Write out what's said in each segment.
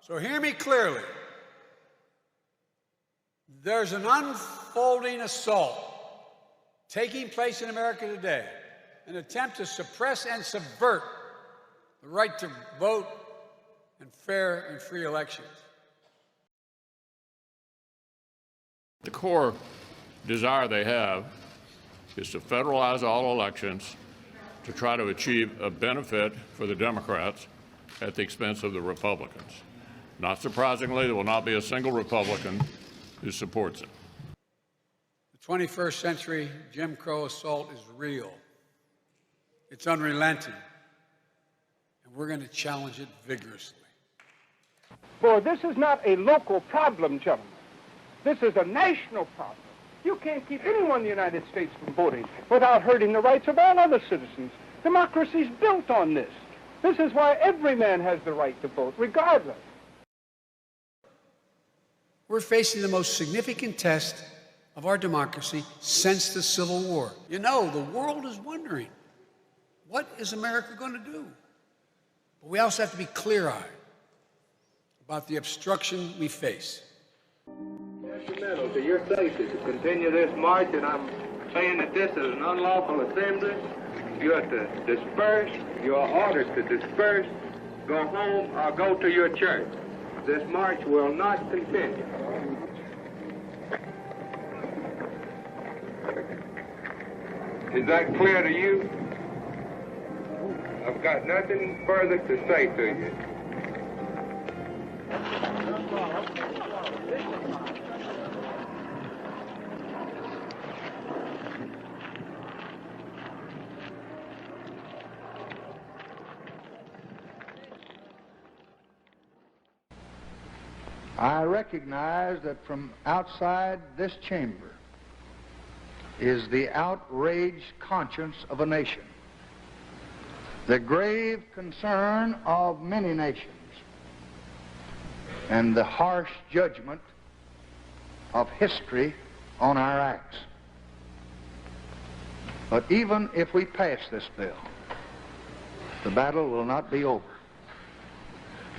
So hear me clearly. There's an unfolding assault taking place in America today, an attempt to suppress and subvert the right to vote and fair and free elections. The core desire they have is to federalize all elections to try to achieve a benefit for the Democrats at the expense of the Republicans. Not surprisingly, there will not be a single Republican who supports it. The 21st century Jim Crow assault is real. It's unrelenting. And we're going to challenge it vigorously. For this is not a local problem, gentlemen. This is a national problem. You can't keep anyone in the United States from voting without hurting the rights of all other citizens. Democracy's built on this. This is why every man has the right to vote, regardless. We're facing the most significant test of our democracy since the Civil War. You know, the world is wondering, what is America going to do? But we also have to be clear-eyed about the obstruction we face. Detrimental to your safety to continue this march, and I'm saying that this is an unlawful assembly. You have to disperse. You are ordered to disperse, go home, or go to your church. This march will not continue. Is that clear to you? I've got nothing further to say to you. I recognize that from outside this chamber is the outraged conscience of a nation, the grave concern of many nations, and the harsh judgment of history on our acts. But even if we pass this bill, the battle will not be over.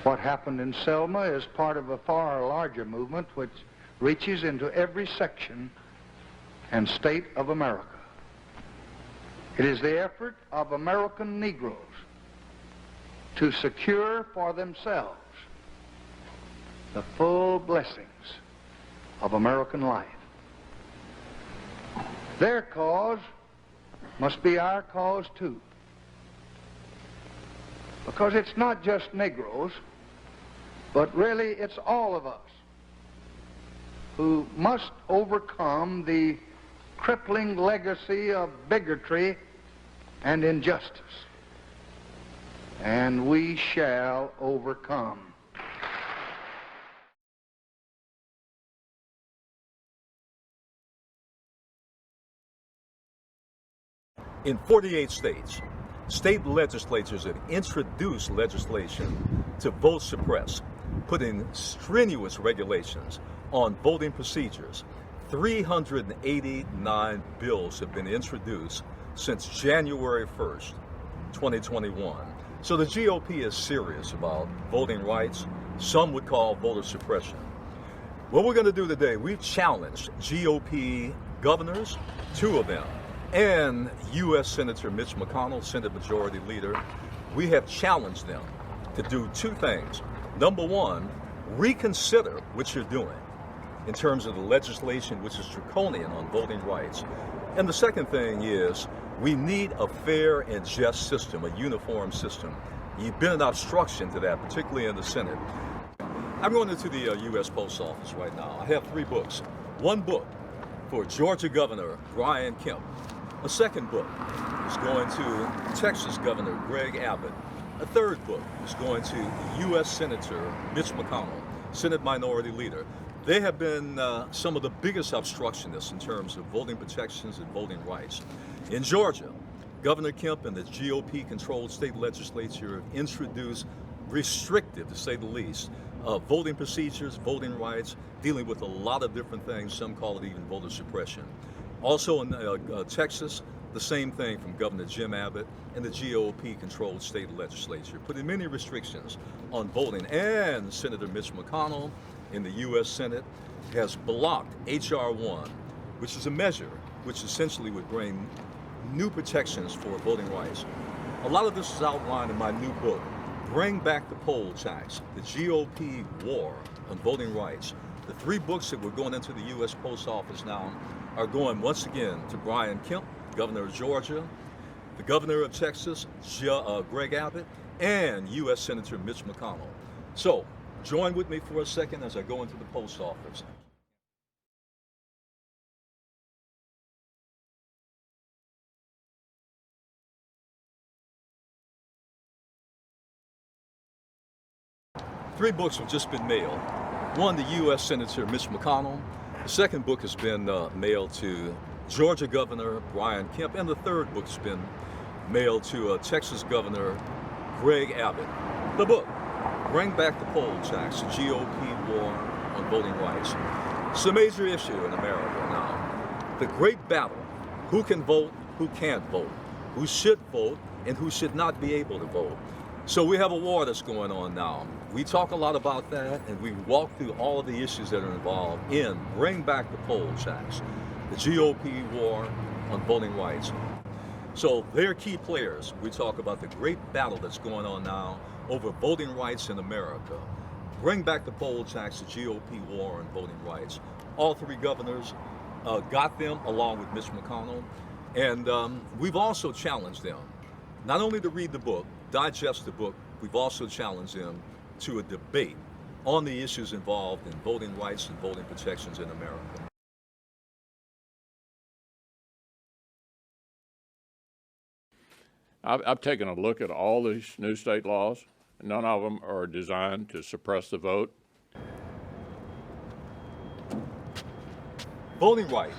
What happened in Selma is part of a far larger movement which reaches into every section and state of America. It is the effort of American Negroes to secure for themselves the full blessings of American life. Their cause must be our cause too, because it's not just Negroes, but really it's all of us who must overcome the crippling legacy of bigotry and injustice. And we shall overcome. In 48 states, state legislatures have introduced legislation to vote suppress, putting strenuous regulations on voting procedures. 389 bills have been introduced since January 1st, 2021. So the GOP is serious about voting rights. Some would call voter suppression. What we're going to do today, we've challenged GOP governors, 2 of them, and U.S. Senator Mitch McConnell, Senate Majority Leader. We have challenged them to do 2 things. Number 1, reconsider what you're doing in terms of the legislation which is draconian on voting rights. And the second thing is we need a fair and just system, a uniform system. You've been an obstruction to that, particularly in the Senate. I'm going into the U.S. Post Office right now. I have 3 books. 1 book for Georgia Governor Brian Kemp. A 2nd book is going to Texas Governor Greg Abbott. A 3rd book is going to U.S. Senator Mitch McConnell, Senate Minority Leader. They have been some of the biggest obstructionists in terms of voting protections and voting rights. In Georgia, Governor Kemp and the GOP-controlled state legislature have introduced restrictive, to say the least, voting procedures, voting rights, dealing with a lot of different things. Some call it even voter suppression. Also in Texas, The same thing from Governor Jim Abbott and the GOP-controlled state legislature, putting many restrictions on voting. And Senator Mitch McConnell in the U.S. Senate has blocked H.R. 1, which is a measure which essentially would bring new protections for voting rights. A lot of this is outlined in my new book, Bring Back the Poll Tax, the GOP War on Voting Rights. The 3 books that were going into the U.S. Post Office now are going once again to Brian Kemp, governor of Georgia, the governor of Texas, Greg Abbott, and U.S. Senator Mitch McConnell. So, join with me for a second as I go into the post office. Three books have just been mailed. One to U.S. Senator Mitch McConnell. The second book has been mailed to Georgia Governor Brian Kemp, and the third book's been mailed to Texas Governor Greg Abbott. The book, Bring Back the Poll Tax, the GOP War on Voting Rights. It's a major issue in America now. The great battle, who can vote, who can't vote, who should vote, and who should not be able to vote. So we have a war that's going on now. We talk a lot about that, and we walk through all of the issues that are involved in Bring Back the Poll Tax, the GOP war on voting rights. So they're key players. We talk about the great battle that's going on now over voting rights in America. Bring Back the Poll Tax, the GOP war on voting rights. All 3 governors got them along with Mitch McConnell, and we've also challenged them not only to read the book, digest the book, we've also challenged them to a debate on the issues involved in voting rights and voting protections in America. I've taken a look at all these new state laws. None of them are designed to suppress the vote. Voting rights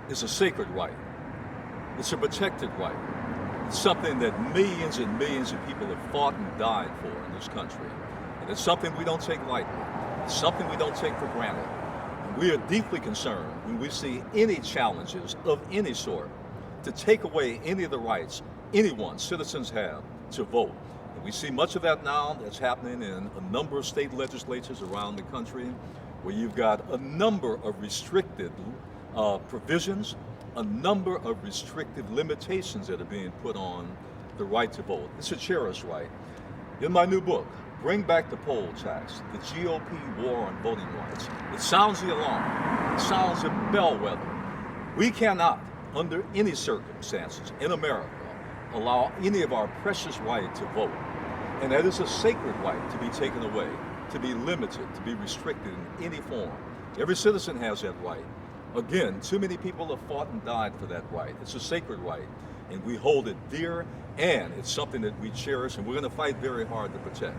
is a sacred right. It's a protected right. It's something that millions and millions of people have fought and died for in this country. And it's something we don't take lightly. It's something we don't take for granted. And we are deeply concerned when we see any challenges of any sort to take away any of the rights citizens have to vote. And we see much of that now that's happening in a number of state legislatures around the country, where you've got a number of restricted provisions, a number of restrictive limitations that are being put on the right to vote. It's a cherished right. In my new book, Bring Back the Poll Tax, the GOP War on Voting Rights, it sounds the alarm. It sounds a bellwether. We cannot, under any circumstances in America, allow any of our precious right to vote. And that is a sacred right to be taken away, to be limited, to be restricted in any form. Every citizen has that right. Again, too many people have fought and died for that right. It's a sacred right, and we hold it dear, and it's something that we cherish, and we're going to fight very hard to protect.